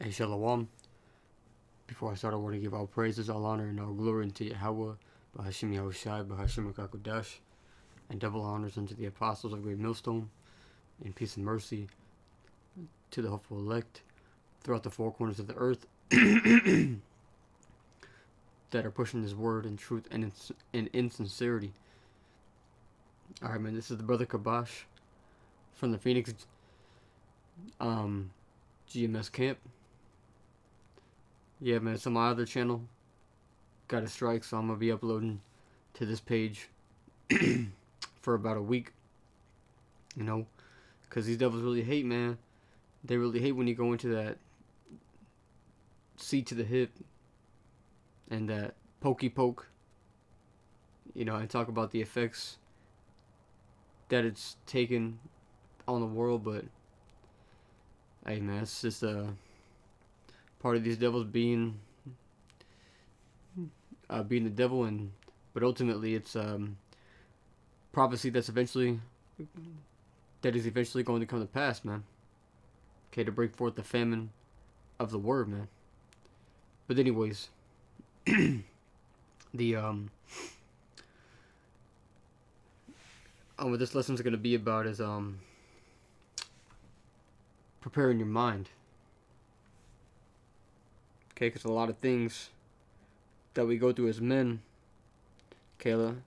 Hey Shalom. Before I start, I want to give all praises, all honor, and all glory unto Yahweh, Bahashim Yahushai, Bahashim Kakodash, and double honors unto the apostles of Great Millstone, and peace and mercy to the hopeful elect throughout the four corners of the earth that are pushing this word in truth and in sincerity. Alright, man, this is the brother Kabash from the Phoenix GMS camp. Yeah, man, it's on my other channel. Got a strike, so I'm going to be uploading to this page for about a week. You know, because these devils really hate, man. They really hate when you go into that C to the hip and that pokey poke. You know, and talk about the effects that it's taken on the world, but hey, man, it's just part of these devils being the devil, but ultimately it's prophecy that is eventually going to come to pass, man. Okay, to break forth the famine of the word, man. But anyways, what this lesson is going to be about is preparing your mind. Okay, because a lot of things that we go through as men, Kayla,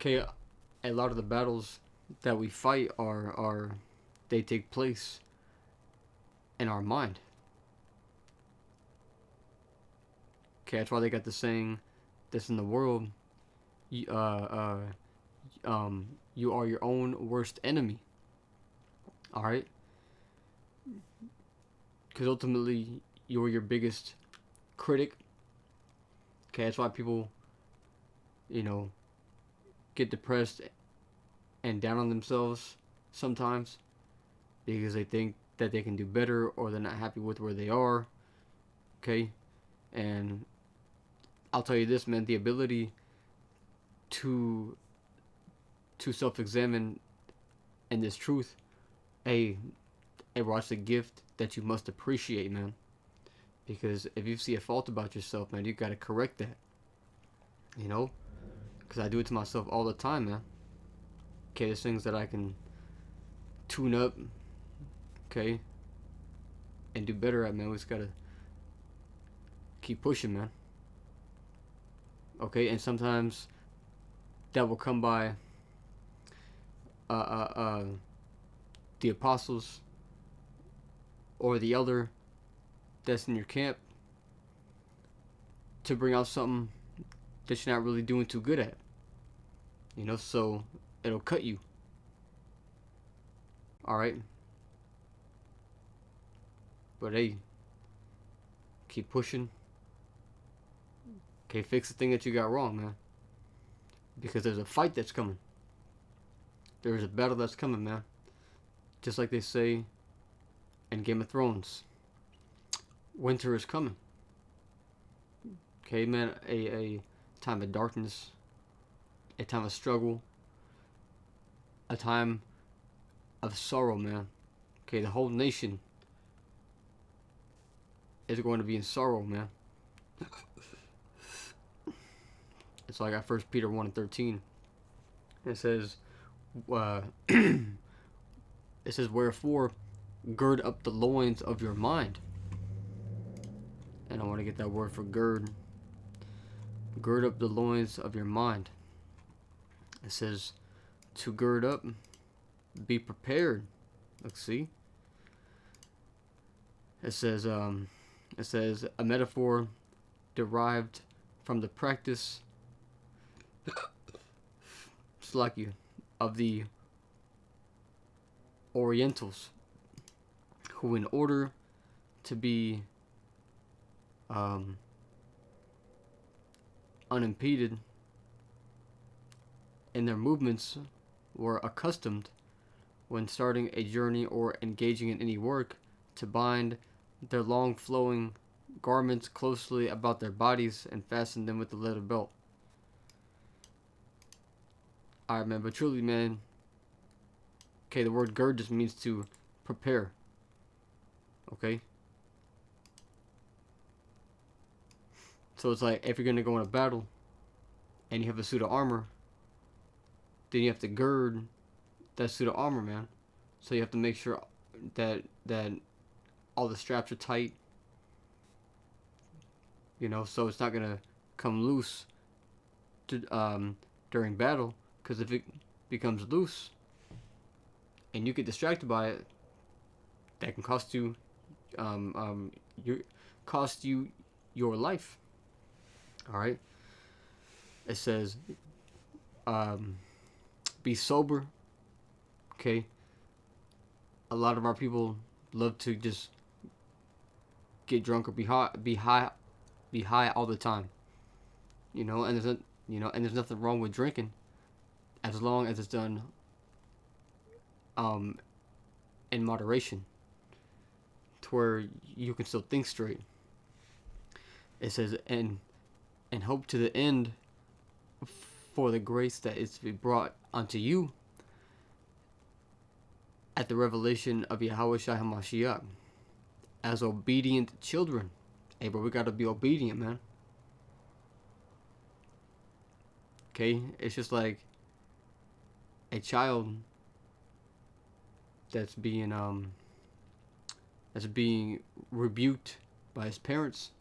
a lot of the battles that we fight they take place in our mind. Okay, that's why they got the saying that's in the world, you are your own worst enemy. Alright? Because ultimately, you're your biggest critic. Okay, that's why people, get depressed and down on themselves sometimes, because they think that they can do better, or they're not happy with where they are. Okay? And I'll tell you this, man, the ability to self-examine and this truth, watch the gift that you must appreciate, man. Because if you see a fault about yourself, man, you gotta correct that. You know? Because I do it to myself all the time, man. Okay, there's things that I can tune up, okay, and do better at, man. We just gotta keep pushing, man. Okay, and sometimes that will come by the apostles or the elder that's in your camp to bring out something that you're not really doing too good at. So it'll cut you. Alright? But hey, keep pushing. Okay, fix the thing that you got wrong, man. Because there's a fight that's coming. There's a battle that's coming, man. Just like they say in Game of Thrones. Winter is coming. Okay, man, a time of darkness, a time of struggle, a time of sorrow, man. Okay, the whole nation is going to be in sorrow, man. It's like at 1 Peter 1:13. It says, wherefore, gird up the loins of your mind. And I want to get that word for gird. Gird up the loins of your mind. It says to gird up, be prepared. Let's see. It says a metaphor derived from the practice of the Orientals, who in order to be unimpeded in their movements, were accustomed, when starting a journey or engaging in any work, to bind their long flowing garments closely about their bodies and fasten them with a leather belt. Alright, man, but truly, man, okay, the word gird just means to prepare. Okay. So it's like if you're gonna go in a battle and you have a suit of armor, then you have to gird that suit of armor, man. So you have to make sure that all the straps are tight, so it's not gonna come loose during battle. Because if it becomes loose and you get distracted by it, that can your cost you your life. All right. It says, be sober. Okay. A lot of our people love to just get drunk or be high all the time. And there's nothing wrong with drinking as long as it's done um in moderation, to where you can still think straight. It says, and hope to the end for the grace that is to be brought unto you at the revelation of Yahweh Shai HaMashiach as obedient children. Hey, bro, we gotta be obedient, man. Okay? It's just like a child that's being rebuked by his parents.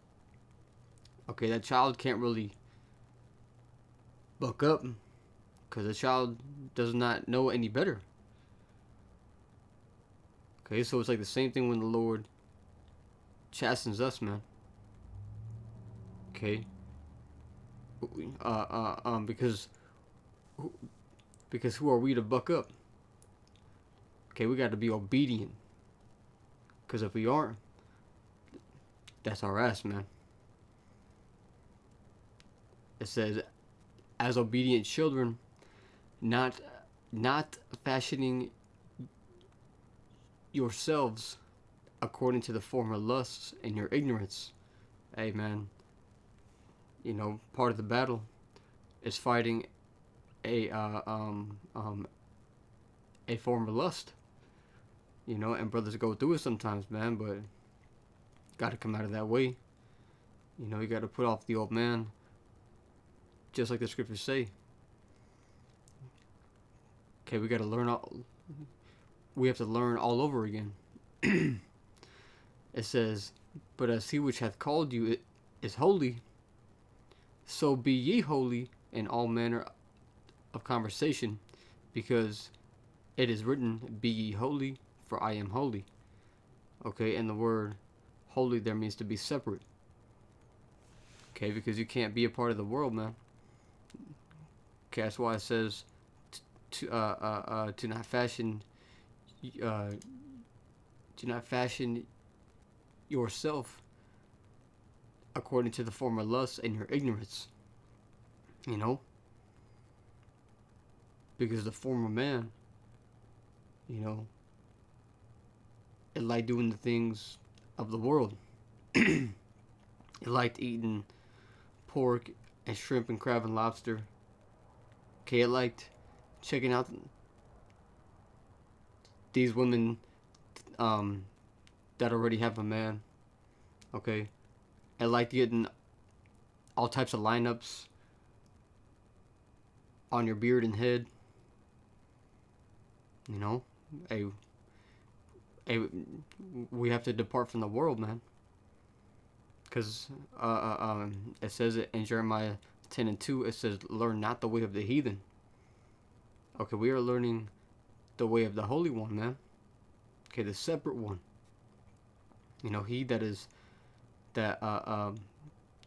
Okay, that child can't really buck up because the child does not know any better. Okay, so it's like the same thing when the Lord chastens us, man. Okay, because who are we to buck up? Okay, we got to be obedient. Because if we aren't, that's our ass, man. It says, as obedient children, not fashioning yourselves according to the former lusts in your ignorance. Hey, man. Part of the battle is fighting a former lust. And brothers go through it sometimes, man, but gotta come out of that way. You gotta put off the old man, just like the scriptures say. Okay, we gotta learn we have to learn all over again. It says, but as he which hath called you is holy, so be ye holy in all manner of conversation, because it is written, be ye holy, for I am holy. Okay, and the word holy there means to be separate. Okay, because you can't be a part of the world, man. Okay, that's why it says to not fashion yourself according to the former lusts and your ignorance. Because the former man, it liked doing the things of the world. It liked eating pork and shrimp and crab and lobster. Okay, it liked checking out these women that already have a man. Okay, it liked getting all types of lineups on your beard and head. Hey, we have to depart from the world, man. Because it says it in Jeremiah 10:2. It says, learn not the way of the heathen. Okay, we are learning the way of the Holy One, man. Okay, the separate one. He that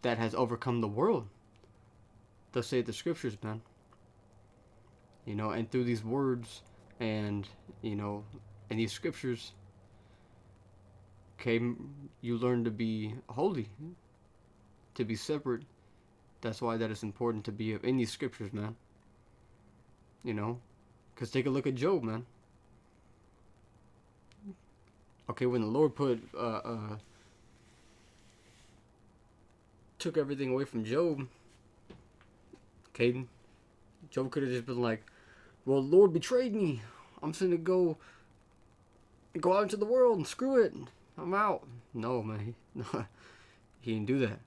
has overcome the world. Thus say the scriptures, man. And through these words and in these scriptures, okay, you learn to be holy, to be separate. That's why that is important to be in these scriptures, man. Because take a look at Job, man. Okay, when the Lord took everything away from Job, okay, Job could have just been like, well, Lord betrayed me. I'm just gonna go out into the world and screw it. I'm out. No, man. He didn't do that.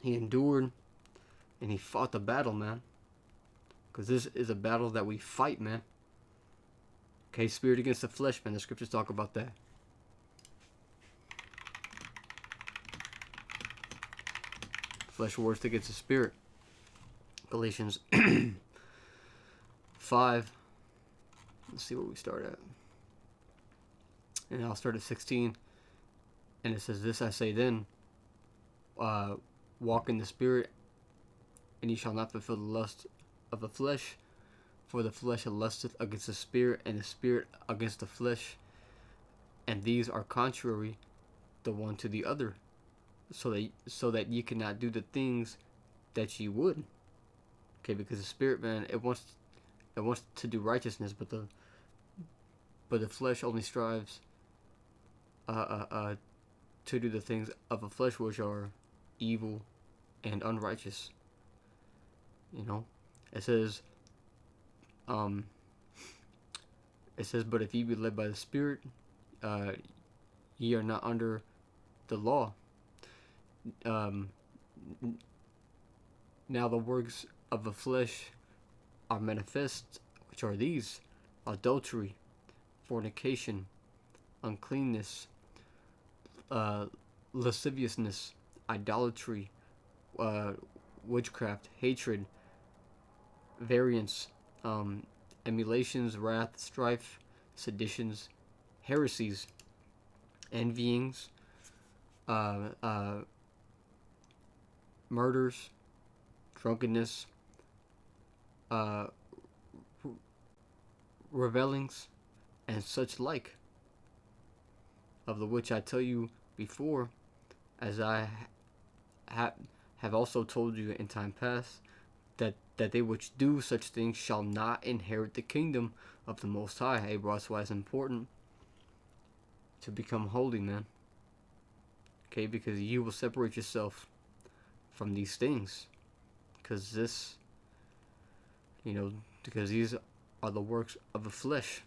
He endured and he fought the battle, man. Because this is a battle that we fight, man. Okay, spirit against the flesh, man. The scriptures talk about that. Flesh wars against the spirit. Galatians 5. Let's see where we start at. And I'll start at 16. And it says, "This I say then, walk in the spirit, and ye shall not fulfill the lust of the flesh. For the flesh lusteth against the spirit, and the spirit against the flesh. And these are contrary the one to the other, so that ye cannot do the things that ye would." Okay, because the spirit, man, it wants to do righteousness, but the flesh only strives to do the things of the flesh which are evil and unrighteous. You know, it says, "But if ye be led by the Spirit, ye are not under the law. Now the works of the flesh are manifest, which are these: adultery, fornication, uncleanness, lasciviousness, idolatry, witchcraft, hatred, variance, emulations, wrath, strife, seditions, heresies, envyings, murders, drunkenness, revelings, and such like, of the which I tell you before, as I have also told you in time past, that they which do such things shall not inherit the kingdom of the Most High." Hey, bro, that's why it's important to become holy, man. Okay, because you will separate yourself from these things. Because because these are the works of the flesh.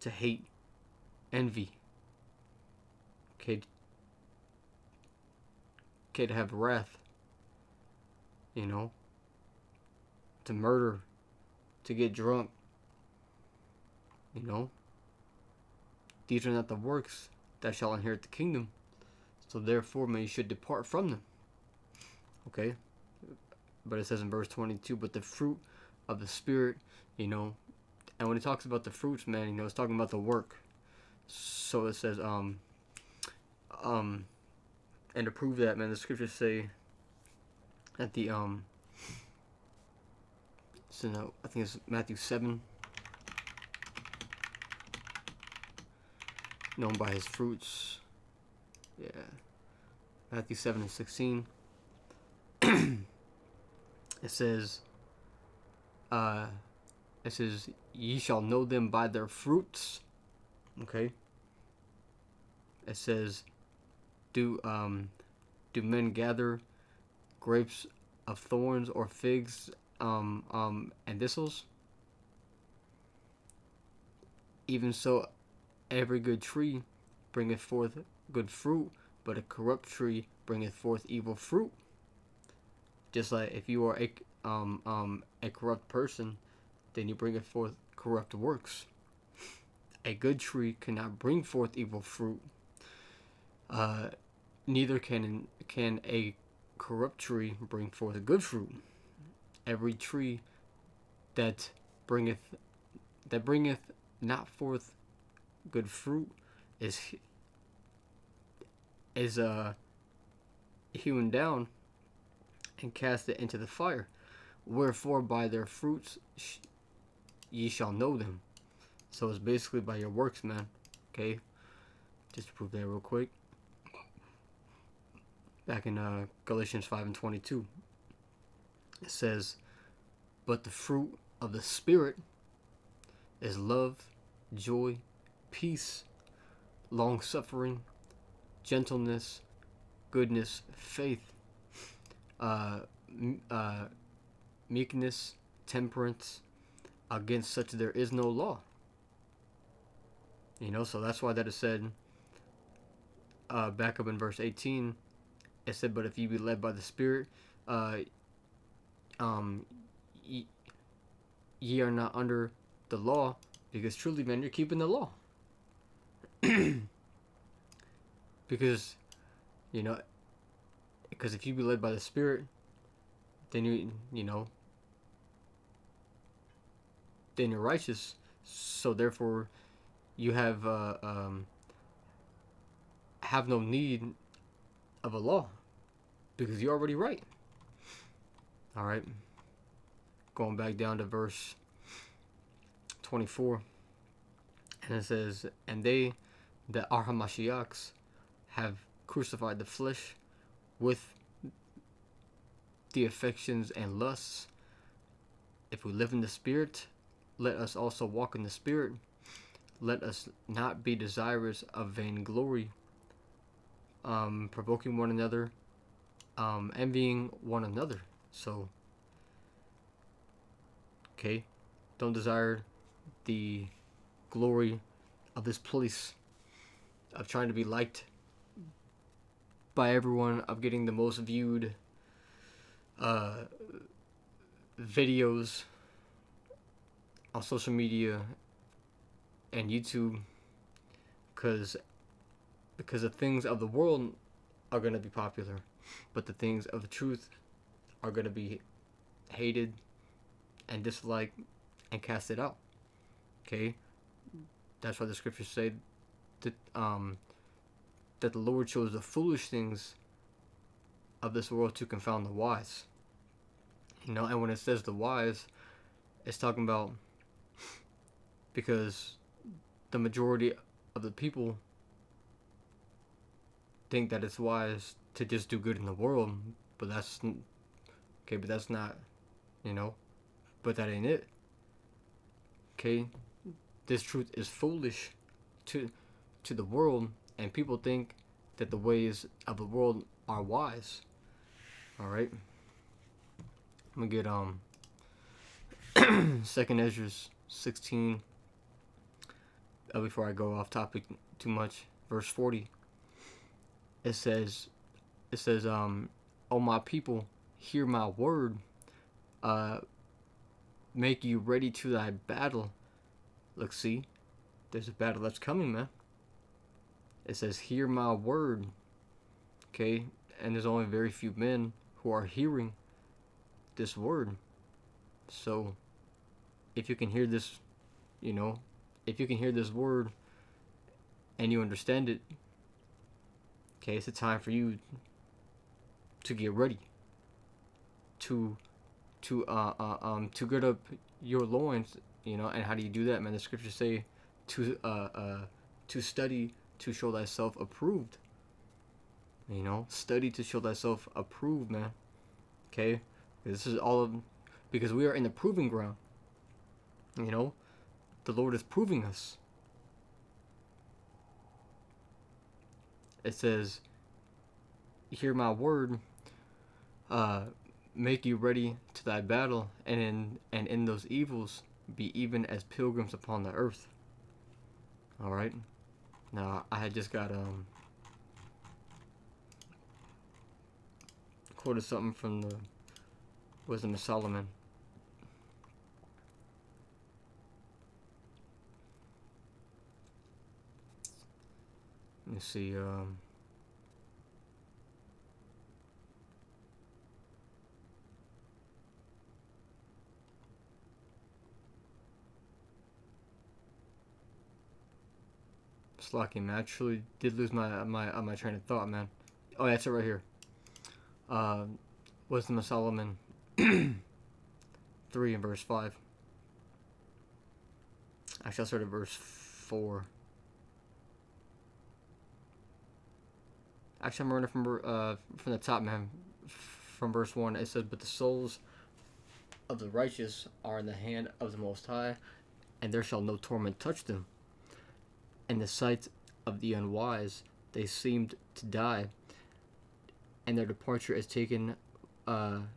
To hate, envy. Okay, to have wrath. To murder, to get drunk. These are not the works that shall inherit the kingdom. So therefore, man, you should depart from them. Okay? But it says in verse 22, "But the fruit of the Spirit," and when it talks about the fruits, man, it's talking about the work. So it says, and to prove that, man, the scriptures say at the, I think it's Matthew 7, known by his fruits. Yeah. Matthew 7 and 16. It says, "Ye shall know them by their fruits." Okay. It says, do men gather grapes of thorns or figs and thistles? Even so, every good tree bringeth forth good fruit, but a corrupt tree bringeth forth evil fruit. Just like if you are a corrupt person, then you bringeth forth corrupt works. A good tree cannot bring forth evil fruit. Neither can a corrupt tree bring forth good fruit. Every tree that bringeth not forth good fruit is hewn down and cast it into the fire. Wherefore by their fruits ye shall know them. So it's basically by your works, man. Okay, just to prove that real quick. Back in Galatians 5 and 22, it says, "But the fruit of the Spirit is love, joy, peace, long-suffering, gentleness, goodness, faith, meekness, temperance. Against such there is no law." So that's why that is said, back up in verse 18, it said, "But if you be led by the Spirit, uh, um, ye, ye are not under the law, because truly, man, you're keeping the law." Because, you know, because if you be led by the Spirit, then you know, then you're righteous. So therefore, you have no need of a law, because you're already right. All right. Going back down to verse 24, and it says, "And they that are Hamashiachs have crucified the flesh with the affections and lusts. If we live in the Spirit, let us also walk in the Spirit. Let us not be desirous of vainglory, provoking one another, envying one another." So, okay, don't desire the glory of this place, of trying to be liked by everyone, of getting the most viewed videos on social media and YouTube, because the things of the world are going to be popular, but the things of the truth are going to be hated and disliked and casted out. Okay, that's why the scriptures say that that the Lord chose the foolish things of this world to confound the wise. You know, and when it says the wise, it's talking about, because the majority of the people think that it's wise to just do good in the world, but that's okay. But that's not, you know, but that ain't it. Okay, this truth is foolish to the world, and people think that the ways of the world are wise. All right, I'm gonna get Second Ezra 16. Before I go off topic too much, verse 40. It says, "O my people, hear my word. Make you ready to thy battle." Look, see, there's a battle that's coming, man. It says, "Hear my word." Okay, and there's only very few men who are hearing this word. So, if you can hear this, you know, if you can hear this word and you understand it, okay, it's a time for you to get ready to gird up your loins, you know. And how do you do that, man? The scriptures say to study to show thyself approved. You know, study to show thyself approved, man. Okay, this is all of, because we are in the proving ground. You know, the Lord is proving us. It says, "Hear my word, make you ready to thy battle, and in those evils be even as pilgrims upon the earth." All right. Now I had just got quoted something from the Wisdom of Solomon. Let me see. Slacking, man. I truly did lose my train of thought, man. Oh, that's it right here. Wisdom of Solomon 3 and verse 5. Actually, I'll start at verse 4. Actually, I'm running from the top, man. From verse 1, it says, "But the souls of the righteous are in the hand of the Most High, and there shall no torment touch them. In the sight of the unwise, they seemed to die, and their departure is taken for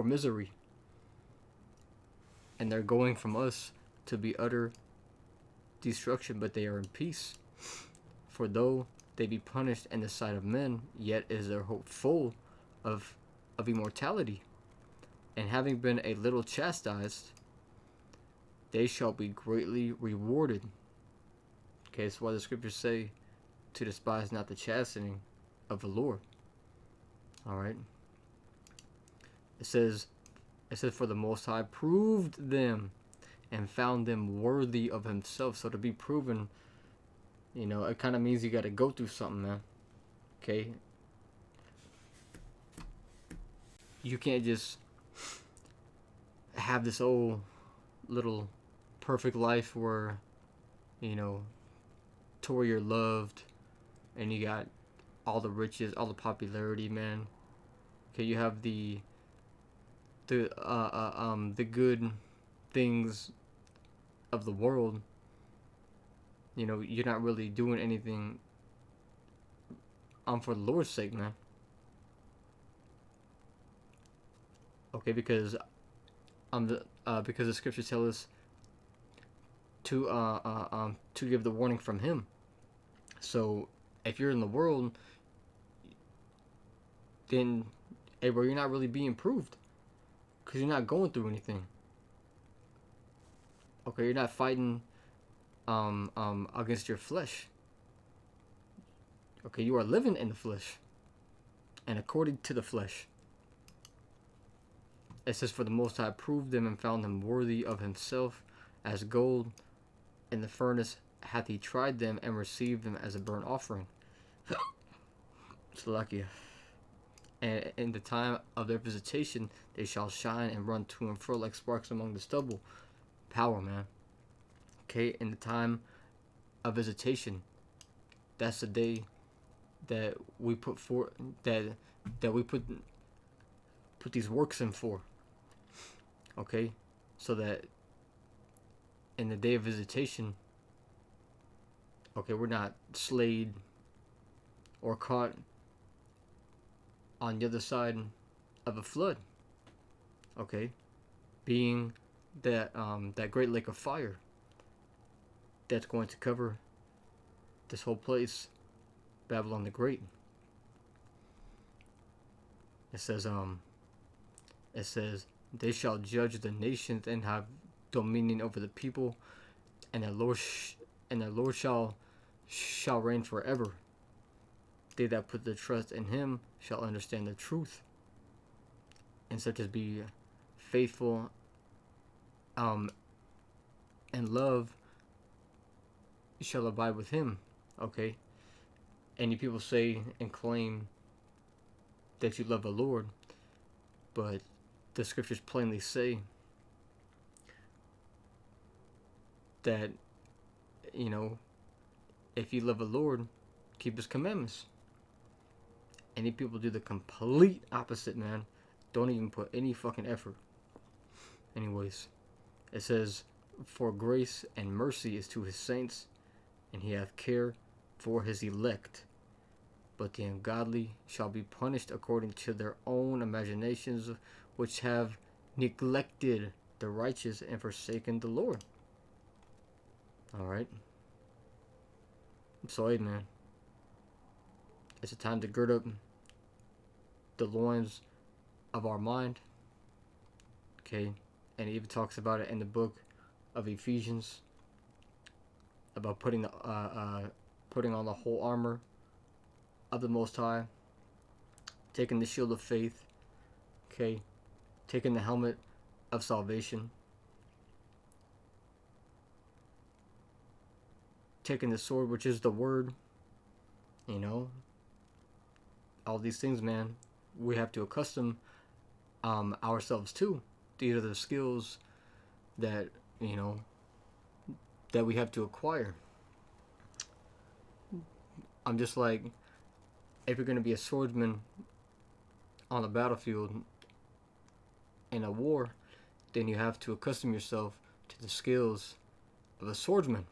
misery. And they're going from us to be utter destruction, but they are in peace. For though they be punished in the sight of men, yet is their hope full of immortality. And having been a little chastised, they shall be greatly rewarded. Okay, that's why the scriptures say to despise not the chastening of the Lord. Alright. It says, for the Most High proved them and found them worthy of himself. So to be proven, it kind of means you got to go through something, man. Okay? You can't just have this old little perfect life where, to where you're loved and you got all the riches, all the popularity, man. Okay, you have the good things of the world. You're not really doing anything for the Lord's sake, man. Okay, because the scriptures tell us to give the warning from Him. So if you're in the world, then hey bro, you're not really being proved, because you're not going through anything. Okay, you're not fighting against your flesh. Okay, you are living in the flesh and according to the flesh. It says, for the Most High proved them and found them worthy of himself, as gold in the furnace hath he tried them and received them as a burnt offering. Salakia. And in the time of their visitation they shall shine and run to and fro like sparks among the stubble. Power, man. Okay, in the time of visitation, that's the day that we put for that we put these works in for. Okay, so that in the day of visitation, okay, we're not slayed or caught on the other side of a flood. Okay, being that that great lake of fire that's going to cover this whole place, Babylon the Great. It says they shall judge the nations and have dominion over the people, and the Lord shall reign forever. They that put their trust in him shall understand the truth, and such as be faithful and love shall abide with him. Okay, any people say and claim that you love the Lord, but the scriptures plainly say that, if you love the Lord, keep his commandments. Any people do the complete opposite, man. Don't even put any fucking effort. Anyways, it says, for grace and mercy is to his saints, and he hath care for his elect. But the ungodly shall be punished according to their own imaginations, which have neglected the righteous and forsaken the Lord. Alright. So, hey, man. It's a time to gird up the loins of our mind. Okay. And it even talks about it in the book of Ephesians, about putting on the whole armor of the Most High, taking the shield of faith, okay, taking the helmet of salvation, taking the sword, which is the word, all these things, man, we have to accustom ourselves to. These are the skills that, that we have to acquire. I'm just like, if you're going to be a swordsman on the battlefield in a war, then you have to accustom yourself to the skills of a swordsman.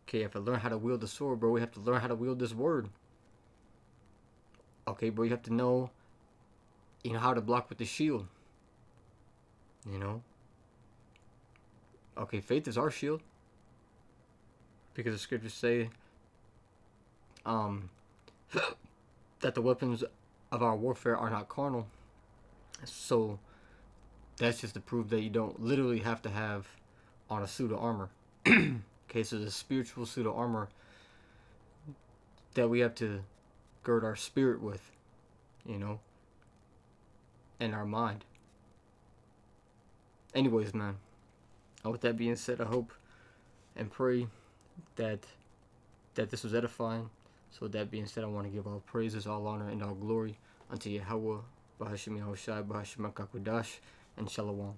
Okay, you have to learn how to wield the sword, bro. We have to learn how to wield this word. Okay, bro, you have to know, how to block with the shield. Okay, faith is our shield, because the scriptures say um, that the weapons of our warfare are not carnal. So that's just to prove that you don't literally have to have on a suit of armor. Okay, so the spiritual suit of armor that we have to gird our spirit with, you know, and our mind. Anyways, man, with that being said, I hope and pray that this was edifying. So with that being said, I want to give all praises, all honor, and all glory unto Yahweh, Bahashim Yahushai, Bahashim HaKakodash, and Shalom.